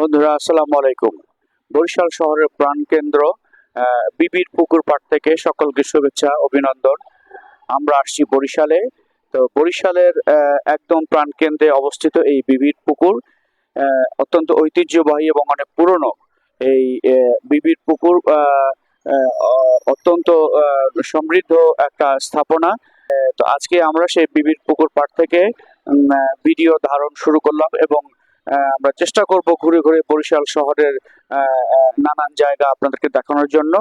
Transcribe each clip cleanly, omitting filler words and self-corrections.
বন্ধুরা আসসালামু আলাইকুম। বরিশাল শহরের প্রাণকেন্দ্র বিবির পুকুর পাড় থেকে সকলকে শুভেচ্ছা অভিনন্দন। আমরা আসছি বরিশালে। তো বরিশালের একদম প্রাণকেন্দ্রে অবস্থিত এই বিবির পুকুর অত্যন্ত ঐতিহ্যবাহী এবং অনেক পুরনো। এই বিবির পুকুর অত্যন্ত সমৃদ্ধ একটা স্থাপনা। তো আজকে আমরা সেই বিবির পুকুর পাড় থেকে ভিডিও ধারণ শুরু করলাম এবং আমরা চেষ্টা করব ঘুরে ঘুরে বরিশাল শহরের নানান জায়গা আপনাদেরকে দেখানোর জন্য।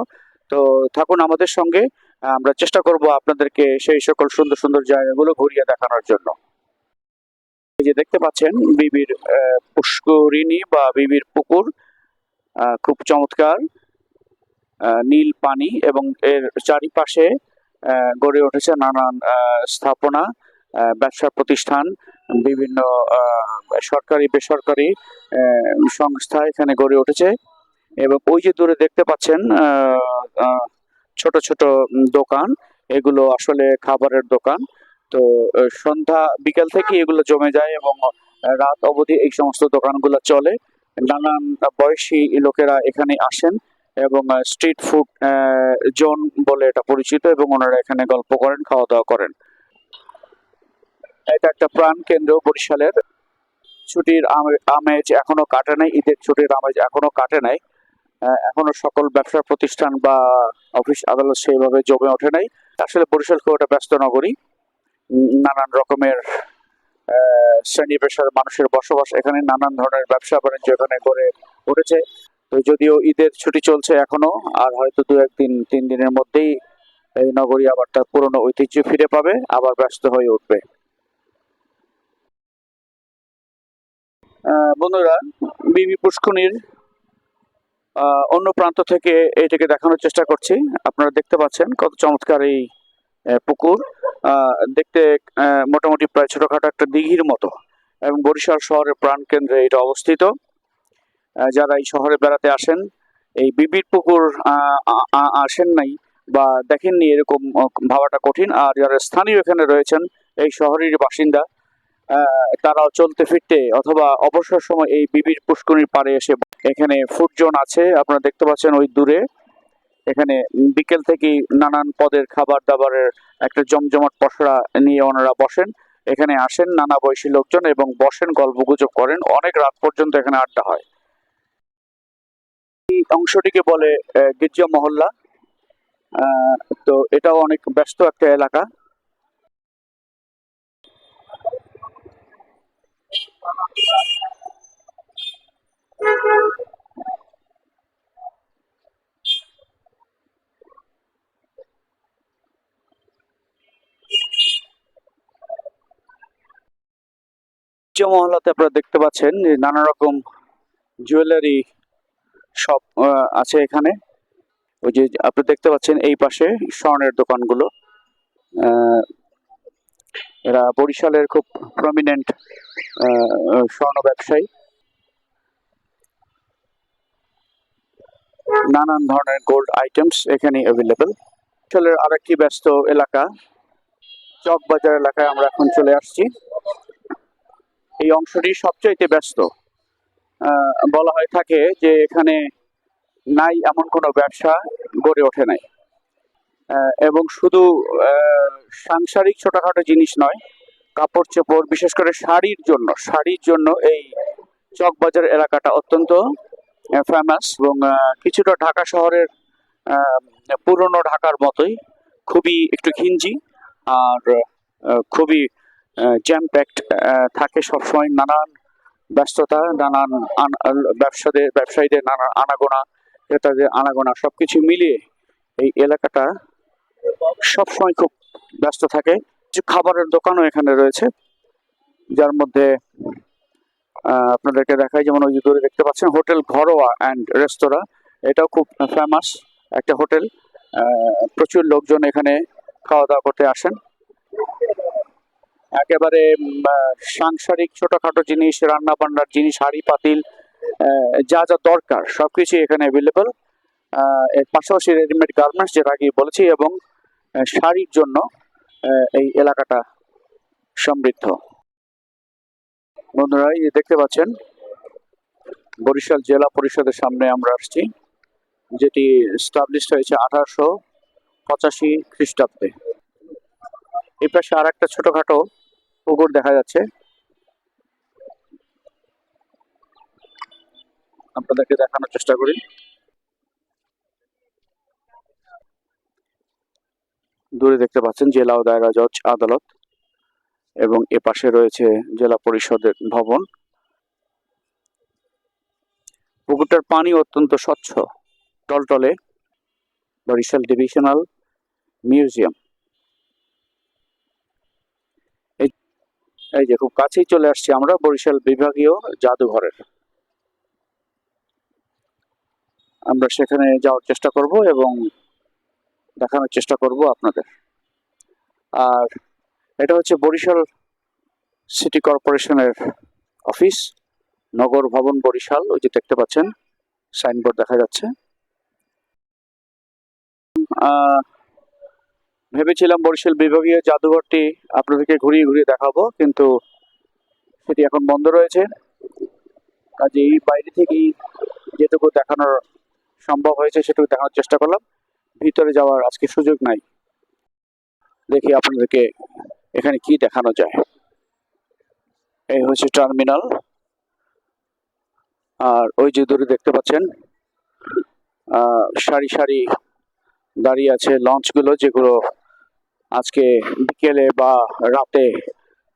তো থাকুন আমাদের সঙ্গে, আমরা চেষ্টা করব আপনাদেরকে সেই সকল সুন্দর সুন্দর জায়গাগুলো ঘুরিয়ে দেখানোর জন্য। এই যে দেখতে পাচ্ছেন বিবির পুষ্করিণী বা বিবির পুকুর, খুব চমৎকার নীল পানি এবং এর চারিপাশে গড়ে উঠেছে নানান স্থাপনা, ব্যবসা প্রতিষ্ঠান, বিভিন্ন সরকারি বেসরকারি সংস্থা এখানে গড়ে উঠেছে। এবং ওই যে দূরে দেখতে পাচ্ছেন ছোট ছোট দোকান, এগুলো আসলে খাবারের দোকান। তো সন্ধ্যা বিকেল থেকে এগুলো জমে যায় এবং রাত অবধি এই সমস্ত দোকানগুলো চলে। নানান বয়সী লোকেরা এখানে আসেন এবং স্ট্রিট ফুড জোন বলে এটা পরিচিত, এবং ওনারা এখানে গল্প করেন, খাওয়া দাওয়া করেন। এটা একটা প্রাণ কেন্দ্র বরিশালের। ছুটির আমেজ এখনো কাটে নাই, ঈদের ছুটির আমেজ এখনো কাটে নাই। এখনো সকল ব্যবসা প্রতিষ্ঠান বা অফিস আদালত সেইভাবে জমে ওঠে নাই। আসলে বরিশাল খুব একটা ব্যস্ত নগরী, নানান রকমের শ্রেণী পেশার মানুষের বসবাস এখানে, নানান ধরনের ব্যবসা বাণিজ্য এখানে গড়ে উঠেছে। তো যদিও ঈদের ছুটি চলছে এখনো, আর হয়তো 2-3 দিনের মধ্যেই এই নগরী আবার তার পুরনো ঐতিহ্য ফিরে পাবে, আবার ব্যস্ত হয়ে উঠবে। বন্ধুরা, বিবি পুষ্করিণীর অন্য প্রান্ত থেকে এইটাকে দেখানোর চেষ্টা করছি। আপনারা দেখতে পাচ্ছেন কত চমৎকার এই পুকুর। দেখতে মোটামুটি প্রায় ছোটখাটো একটা দিঘির মতো, এবং বরিশাল শহরের প্রাণকেন্দ্রে এটা অবস্থিত। যারা এই শহরে বেড়াতে আসেন, এই বিবির পুকুর আসেন নাই বা দেখেননি এরকম ভাবাটা কঠিন। আর যারা স্থানীয় এখানে রয়েছেন, এই শহরের বাসিন্দা, তারাও চলতে ফিরতে অথবা অবসর সময় এই বিবির পুষ্করিণীর পাড়ে এসে, এখানে ফুড জোন আছে আপনারা দেখতে পাচ্ছেন ওই দূরে। এখানে বিকেল থেকেই নানান পদের খাবার দাবারের একটা জমজমাট পসরা নিয়ে ওনারা বসেন। এখানে আসেন নানা বয়সী লোকজন এবং বসেন, গল্পগুজব করেন, অনেক রাত পর্যন্ত এখানে আড্ডা হয়। এই অংশটিকে বলে গির্জা মহল্লা। তো এটাও অনেক ব্যস্ত একটা এলাকা। গির্জা মহল্লাতে আপনারা দেখতে পাচ্ছেন যে নানা রকম জুয়েলারি শপ আছে এখানে। ওই যে আপনি দেখতে পাচ্ছেন এই পাশে স্বর্ণের দোকানগুলো, এরা বরিশালের খুব প্রমিনেন্ট স্বর্ণ ব্যবসায়ী। নানান ধরনের গোল্ড আইটেমস এখানে অ্যাভেলেবেল। বরিশালের আরেকটি ব্যস্ত এলাকা চকবাজার এলাকায় আমরা এখন চলে আসছি। এই অংশটি সবচাইতে ব্যস্ত। বলা হয় থাকে যে এখানে নাই এমন কোনো ব্যবসা গড়ে ওঠে নাই। এবং শুধু সাংসারিক ছোটখাটো জিনিস নয়, কাপড় চোপড়, বিশেষ করে শাড়ির জন্য এই চকবাজার এলাকাটা অত্যন্ত ফেমাস। এবং কিছুটা ঢাকা শহরের পুরনো ঢাকার মতোই, খুবই একটু ঘিঞ্জি আর খুবই জ্যাম প্যাকড থাকে সবসময়। নানান ব্যস্ততা, নানান ব্যবসায়ীদের নানান আনাগোনা, ক্রেতাদের আনাগোনা, সবকিছু মিলিয়ে এই এলাকাটা সবসময় খুব ব্যস্ত থাকে। কিছু খাবারের দোকানও এখানে রয়েছে, যার মধ্যে আপনাদেরকে দেখাই, যেমন ওই যে দূরে দেখতে পাচ্ছেন হোটেল ঘরোয়া অ্যান্ড রেস্তোরাঁ। এটাও খুব ফেমাস একটা হোটেল। প্রচুর লোকজন এখানে খাওয়া দাওয়া করতে আসেন। একেবারে সাংসারিক ছোটখাটো জিনিস, রান্না বান্নার জিনিস, হাঁড়ি পাতিল, যা যা দরকার সবকিছু এখানে অ্যাভেলেবল। এর পাশাপাশি রেডিমেড গার্মেন্টস, যেটা আগে বলেছি, এবং শাড়ির জন্য এই এলাকাটা সমৃদ্ধ। বন্ধুরা, এই দেখতে পাচ্ছেন বরিশাল জেলা পরিষদের সামনে আমরা আসছি, যেটি স্টাবলিশড হয়েছে 1885 খ্রিস্টাব্দে। এই পাশে আর একটা ছোটখাটো পুকুর দেখা যাচ্ছে, আপনাদেরকে দেখানোর চেষ্টা করি। দূরে দেখতে পাচ্ছেন জেলা ও দায়রা জজ আদালত, এবং এ পাশে রয়েছে জেলা পরিষদের ভবন। পুকুরটার পানি অত্যন্ত স্বচ্ছ, টলটলে। বরিশাল ডিভিশনাল মিউজিয়াম, এই যে খুব কাছেই চলে আসছি আমরা বরিশাল বিভাগীয় জাদুঘরের। আমরা সেখানে যাওয়ার চেষ্টা করব এবং দেখানোর চেষ্টা করব আপনাদের। আর এটা হচ্ছে বরিশাল সিটি কর্পোরেশনের অফিস, নগর ভবন বরিশাল। ওই যে দেখতে পাচ্ছেন সাইনবোর্ড দেখা যাচ্ছে। ভেবেছিলাম বরিশাল বিভাগীয় জাদুঘরটি আপনাদেরকে ঘুরিয়ে ঘুরিয়ে দেখাবো, কিন্তু সেটি এখন বন্ধ রয়েছে। কাজেই বাইরে থেকেই যেটুকু দেখানোর সম্ভব হয়েছে সেটুকু দেখানোর চেষ্টা করলাম। ভিতরে যাওয়ার আজকে সুযোগ নাই। দেখি আপনাদেরকে এখানে কি দেখানো যায়। এই হচ্ছে টার্মিনাল, আর ওই যে দূরে দেখতে পাচ্ছেন সারি সারি দাঁড়িয়ে আছে লঞ্চগুলো, যেগুলো আজকে বিকেলে বা রাতে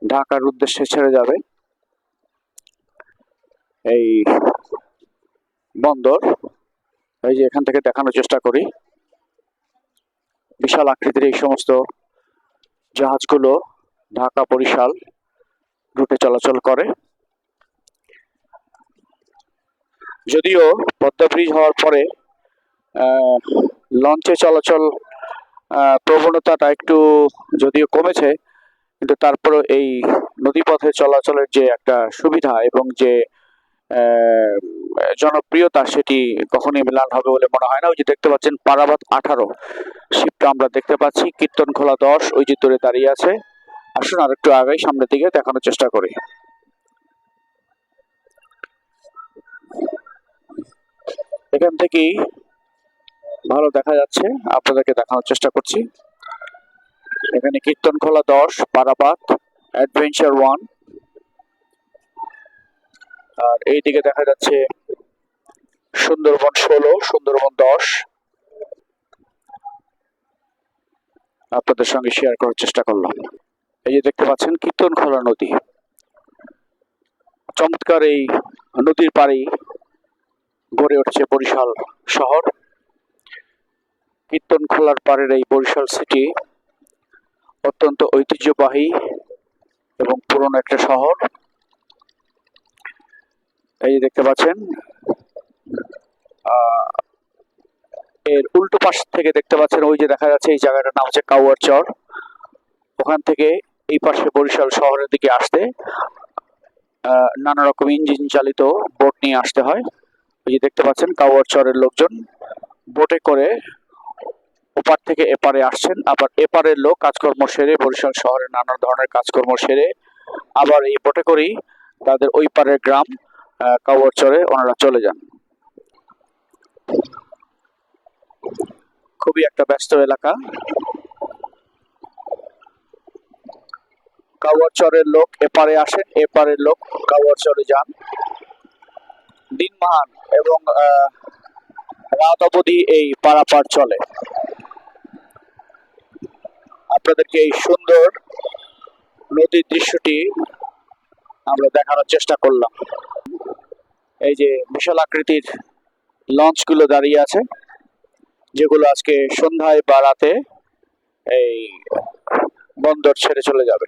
ঢাকার উদ্দেশ্যে ছেড়ে যাবে। এই বন্দর, এই যে এখান থেকে দেখানোর চেষ্টা করি। বিশাল আকৃতির এই সমস্ত জাহাজগুলো ঢাকা বরিশাল রুটে চলাচল করে। যদিও পদ্মা ব্রিজ হওয়ার পরে লঞ্চে চলাচল প্রবণতাটা একটু যদিও কমেছে, কিন্তু তারপরেও এই নদীপথে চলাচলের যে একটা সুবিধা এবং যে জনপ্রিয়তা, সেটি কখনোই ম্লান হবে বলে মনে হয় না। ওই যে দেখতে পাচ্ছেন পারাবাত 18 শিপটা আমরা দেখতে পাচ্ছি, কীর্তনখোলা 10 ওই যে দূরে দাঁড়িয়ে আছে। আসুন আর একটু আগে সামনের দিকে দেখানোর চেষ্টা করি। এখান থেকেই ভালো দেখা যাচ্ছে, আপনাদেরকে দেখানোর চেষ্টা করছি। এখানে কীর্তনখোলা 10, পারাবাত, অ্যাডভেঞ্চার 1, আর এইদিকে দেখা যাচ্ছে সুন্দরবন 16, সুন্দরবন 10। আপনাদের সঙ্গে শেয়ার করার চেষ্টা করলাম। এই যে দেখতে পাচ্ছেন কীর্তনখোলা নদী, চমৎকার এই নদীর পাড়েই গড়ে উঠছে বরিশাল শহর। কীর্তনখোলার পাড়ের এই বরিশাল সিটি অত্যন্ত ঐতিহ্যবাহী এবং পুরনো একটা শহর। এই যে দেখতে পাচ্ছেন এর উল্টো পাশ থেকে দেখতে পাচ্ছেন ওই যে দেখা যাচ্ছে এই জায়গাটার নাম হচ্ছে কাউয়ারচর। ওখান থেকে এই পাশে বরিশাল শহরের দিকে আসতে নানা রকম ইঞ্জিন চালিত বোট নিয়ে আসতে হয়। ওই যে দেখতে পাচ্ছেন কাউয়ারচরের লোকজন বোটে করে ওপার থেকে এপারে আসছেন, আবার এপারের লোক কাজকর্ম সেরে বরিশাল শহরের নানা ধরনের কাজকর্ম সেরে আবার এই বোটে করেই তাদের ওই পারের গ্রাম কাউয়ারচরে ওনারা চলে যান। খুবই একটা ব্যস্ত এলাকা। কাউয়ারচরের লোক এপারে আসেন, এপারের লোক কাউয়ারচরে যান। দিনমান এবং রাত অবধি এই পারাপার চলে। আপনাদেরকে এই সুন্দর নদীর দৃশ্যটি আমরা দেখানোর চেষ্টা করলাম। এই যে বিশাল আকৃতির লঞ্চগুলো দাঁড়িয়ে আছে, যেগুলো আজকে সন্ধ্যায় বা রাতে এই বন্দর ছেড়ে চলে যাবে।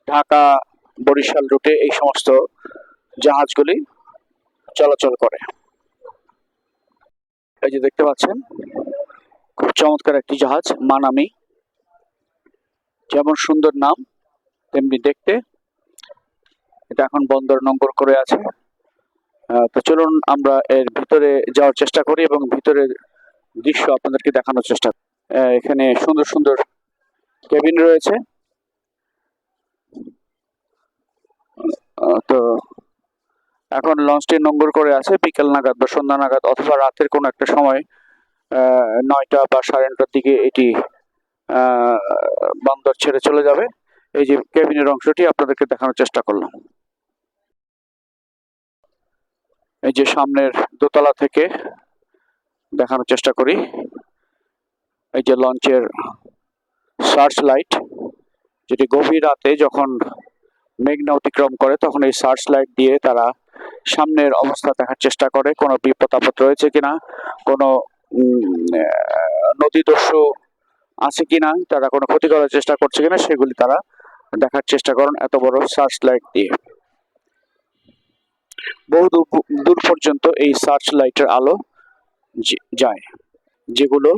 ঢাকা বরিশাল রুটে এই সমস্ত জাহাজগুলি চলাচল করে। এই যে দেখতে পাচ্ছেন খুব চমৎকার একটি জাহাজ মানামি, যেমন সুন্দর নাম তেমনি দেখতে। এটা এখন বন্দর নম্বর করে আছে। তো চলুন আমরা এর ভিতরে যাওয়ার চেষ্টা করি এবং ভিতরের দৃশ্য আপনাদেরকে দেখানোর চেষ্টা করি। এখানে সুন্দর সুন্দর কেবিন রয়েছে। তো এখন লঞ্চটি নোঙর করে আছে, বিকেল নাগাদ বা সন্ধ্যা নাগাদ অথবা রাতের কোনো একটা সময় 9টা বা 9:30টার দিকে এটি বন্দর ছেড়ে চলে যাবে। এই যে কেবিনের অংশটি আপনাদেরকে দেখানোর চেষ্টা করলাম। এই যে সামনের দোতলা থেকে দেখানোর চেষ্টা করি। এই যে লঞ্চের সার্চ লাইট, যেটি গভীর রাতে যখন মেঘনা অতিক্রম করে তখন এই সার্চ লাইট দিয়ে তারা সামনের অবস্থা দেখার চেষ্টা করে, কোনো বিপদ আপদ রয়েছে কিনা, কোনো নদী দস্যু আছে কিনা, তারা কোনো ক্ষতি করার চেষ্টা করছে কিনা, সেগুলি তারা দেখার চেষ্টা করেন এত বড় সার্চ লাইট দিয়ে। বহু দূর পর্যন্ত এই সার্চ লাইটের আলো যায়, যেগুলো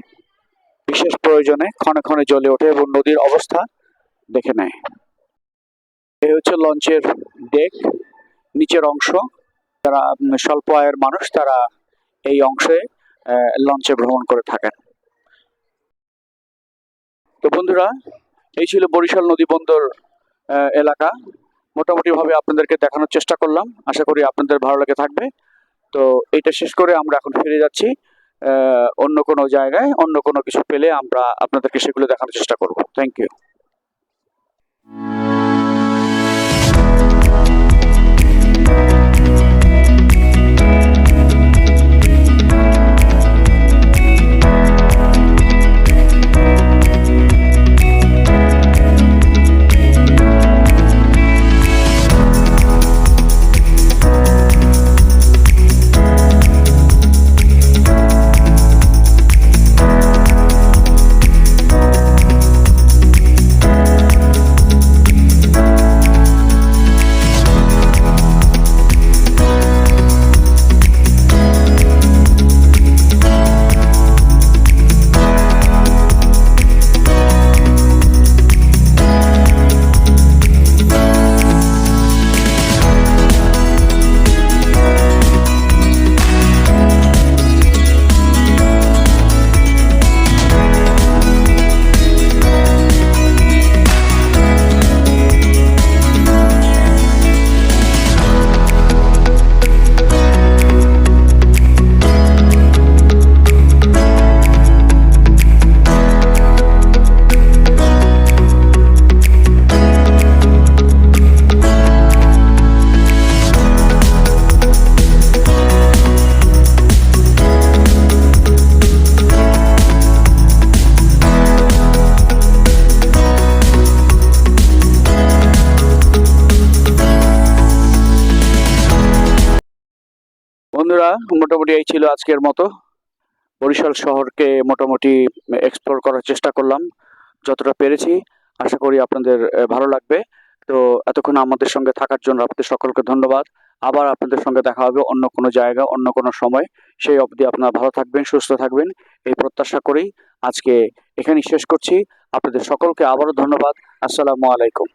বিশেষ প্রয়োজনে ক্ষণে ক্ষণে জ্বলে ওঠে এবং নদীর অবস্থা দেখে নেয়। এই হচ্ছে লঞ্চের ডেক, নিচের অংশ। যারা স্বল্প আয়ের মানুষ তারা এই অংশে লঞ্চে ভ্রমণ করে থাকেন। তো বন্ধুরা, এই ছিল বরিশাল নদী বন্দর এলাকা। মোটামুটি ভাবে আপনাদেরকে দেখানোর চেষ্টা করলাম, আশা করি আপনাদের ভালো লেগে থাকবে। তো এটা শেষ করে আমরা এখন ফিরে যাচ্ছি অন্য কোনো জায়গায়। অন্য কোনো কিছু পেলে আমরা আপনাদেরকে সেগুলো দেখানোর চেষ্টা করব। Thank you. বন্ধুরা, মোটামুটি এই ছিল আজকের মতো। বরিশাল শহরকে মোটামুটি এক্সপ্লোর করার চেষ্টা করলাম যতটা পেরেছি। আশা করি আপনাদের ভালো লাগবে। তো এতক্ষণ আমাদের সঙ্গে থাকার জন্য আপনাদের সকলকে ধন্যবাদ। আবার আপনাদের সঙ্গে দেখা হবে অন্য কোনো জায়গা, অন্য কোনো সময়। সেই অবধি আপনারা ভালো থাকবেন, সুস্থ থাকবেন, এই প্রত্যাশা করেই আজকে এখানেই শেষ করছি। আপনাদের সকলকে আবারও ধন্যবাদ। আসসালামু আলাইকুম।